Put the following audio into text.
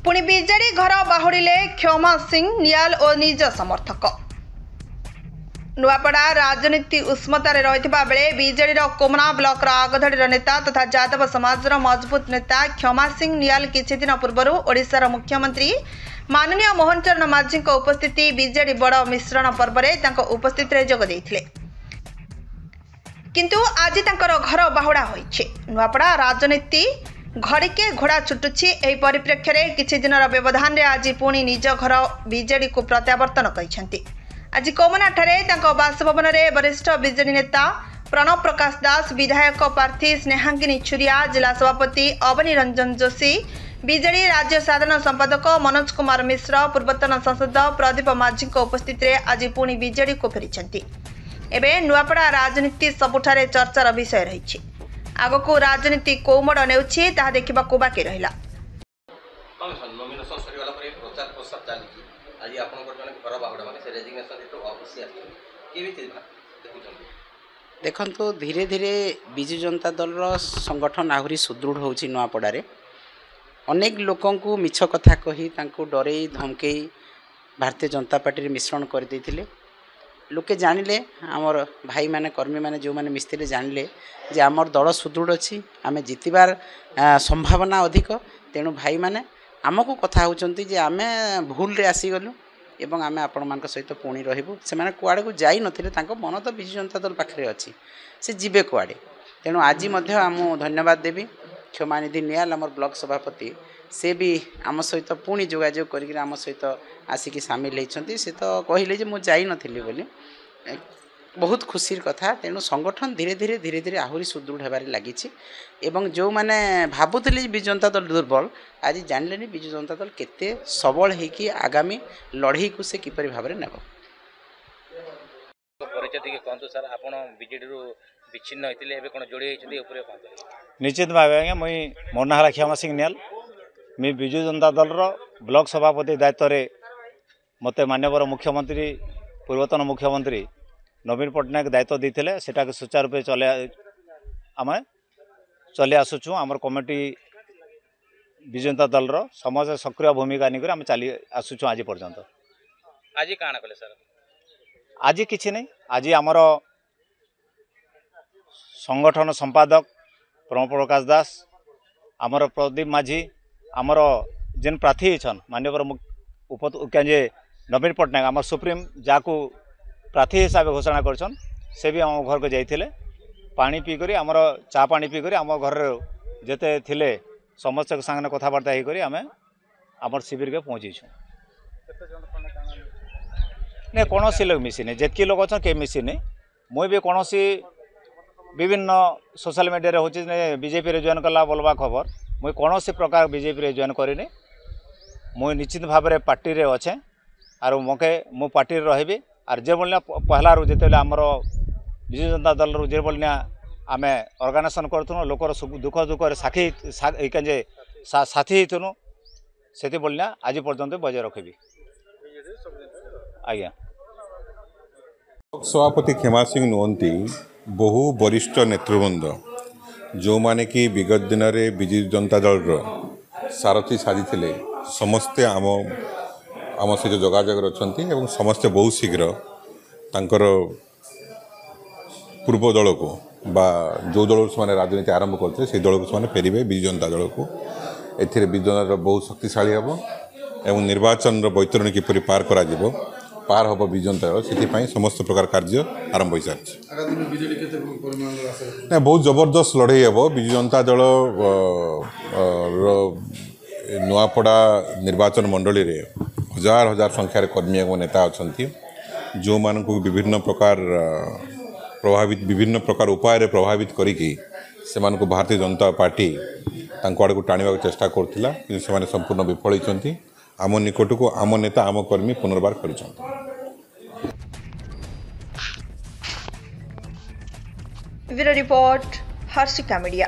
पुणी बीजेडी घर बाहुड़िले क्षमा सिंह नियाल और निज समर्थक। नुआपड़ा राजनीति उष्मतार रहिथिबा बेले बीजेडी कोमना ब्लॉक आगधड़ी नेता तथा जादव समाज मजबूत नेता क्षमा सिंह नियाल किछि दिन पूर्व ओडिशार मुख्यमंत्री माननीय मोहन चरण माझी उपस्थिति बीजेडी बड़ मिश्रण पर्व में उपस्थिति जोग देइथिले। किंतु आज तांकर घर बाहुड़ा होइछे। नुआपड़ा राजनीति घड़िके घोड़ा छुटुछि। एही परिप्रेक्ष्य में किछि दिनर व्यवधान रे आज पुणी निज घर बीजेडी को प्रत्यावर्तन करिसेंति। आज कोमना ठारे तांको बासभवन में वरिष्ठ बीजेडी नेता प्रणव प्रकाश दास, विधायक प्रार्थी स्नेहांगिनी छुरिया, जिला सभापति अवनी रंजन जोशी, बीजेडी राज्य साधारण संपादक मनोज कुमार मिश्र, पूर्वतन सांसद प्रदीप माझी उपस्थिति में आज पुणी बीजेडी को फेरिछंती। एबे नुआपड़ा राजनीति सबुठारे चर्चार विषय रही। आगको राजनीति को मोड़ नेउछि ताहा देखिबाकू बाकी रहिला। देखो धीरे धीरे विजु जनता दल संगठन आहरी सुदृढ़ होछि। नुआपड़ारे अनेक लोकों को मिछ कथा कही तांको डरे धमकई भारतीय जनता पार्टी मिश्रण कर देथिले। लोके जानिले आमर भाई माने कर्मी माने जो माने मिस्त्री जानिले जे आमर दल सुदृढ़ अच्छी आमे जितिबार संभावना अधिक। तेणु भाई माने आमको कथा होचंती जे आमे भूल रे आसी गलु एवं आमे आपण मानक सहित पुणी रहिबु। से माने कुआडे को जाई नथिले, तांको मन तो विजु जनता दल पाखरे अछि, से जिबे कुआडे। तेणु आज मध्य आम धन्यवाद देवी क्षमानिधि नियाल आमर ब्लॉक सभापति, से भी आम सहित पुणी जोगाजोग करिक आम सहित आसिक सामिल होती। से तो कहले जे मु जाई नथिली बोली, बहुत खुशी कथा। तेणु संगठन धीरे धीरे धीरे धीरे आहरी सुदृढ़ होबार लगी। एवं जो माने भाबुथिले विजु जनता दल दुर्बल, आज जानले विजु जनता दल केते सबल होइकी आगामी लड़ाई को से किपरि भाबरे नेब। परिचय दिके कोंतो सर, आपण बीजेडी रो विच्छिन्न होइतिले एबे कोन जोड़ी होइछथि ऊपर कोंतो? निश्चित भाबे आज्ञा मुई मोर नाम क्षमा सिंह नियाल। मैं विजु जनता दल रो ब्लॉक सभापति दायित्व रे मते माननीय मुख्यमंत्री पूर्वतन मुख्यमंत्री नवीन पट्टनायक दायित्व देते। सेटा सुचारू रूपे आम चली आसुचु। आमर कमिटी विजु जनता दल रो समाज सक्रिय भूमिका निकर आम चली आसुचु आज पर्यंत। आज काना कले सर? आज किछि नहीं, आज आमर संगठन संपादक प्रणव प्रकाश दास, आमर प्रदीप माझी, आमर जेन प्रार्थी छन माननीय नवीन पट्टनायक आम सुप्रीम जाकू प्रार्थी हिसाब से घोषणा करछन, से भी आम घर को जाइथिले। पानी पीकर आमर चा पानी पीकर आम घर जेते थिले समस्त संगे कथबार्ता होकर आम आमर शिविर के पहुँचीछुँ। नहीं कौन लोग मिसिनी, जितकी लोग अच्छा के मिसिनी। मुई भी कौन विभिन्न सोशल मीडिया हो बीजेपी रे जॉइन कला बोलवा खबर, मुई कौन प्रकार बीजेपी रे जॉइन करिनी। मुई निश्चित भाव में पार्टी रे अच्छे आर मके मु पार्टी रही। आर जे बोलना पहला रू जिते आमर विजु जनता दल रू जे बोलना आम ऑर्गेनाइजेशन करूँ, लोकर दुख दुख साथी साथी होइथुनु, से बोलना आज पर्यंत बजाय रखी। आज्ञा सभापति क्षमा सिंह नुहंती बहु वरिष्ठ नेतृवृंद जो माने कि विगत दिन में विजु जनता दल सारथी साजिले समस्ते आम सहित जोगाजोग अच्छा। समस्ते बहुत शीघ्र तांकर पूर्व दल को बा जो दल से राजनीति आरंभ करते से दल को फेरबे विजु जनता दल को। एथिरे विजु जनता दल बहुत शक्तिशाली हम एवं निर्वाचन बैतरणी किपरि पार करा जिवो पार हम विजु जनता दल से समस्त प्रकार कार्य आरंभ हो सारी। बहुत जबरदस्त लड़ाई हम विजु जनता दल नुआपड़ा निर्वाचन मंडली रे हजार हजार संख्यार कर्मी एवं नेता अच्छा जो मानक विभिन्न प्रकार उपाय प्रभावित करिकी से भारतीय जनता पार्टी आड़ को टाणिबा चेष्टा करथिला, किंतु से संपूर्ण विफल होती। आम निकट को आम नेता आम कर्मी पुनर्बार कर। Bureau report Harshika media.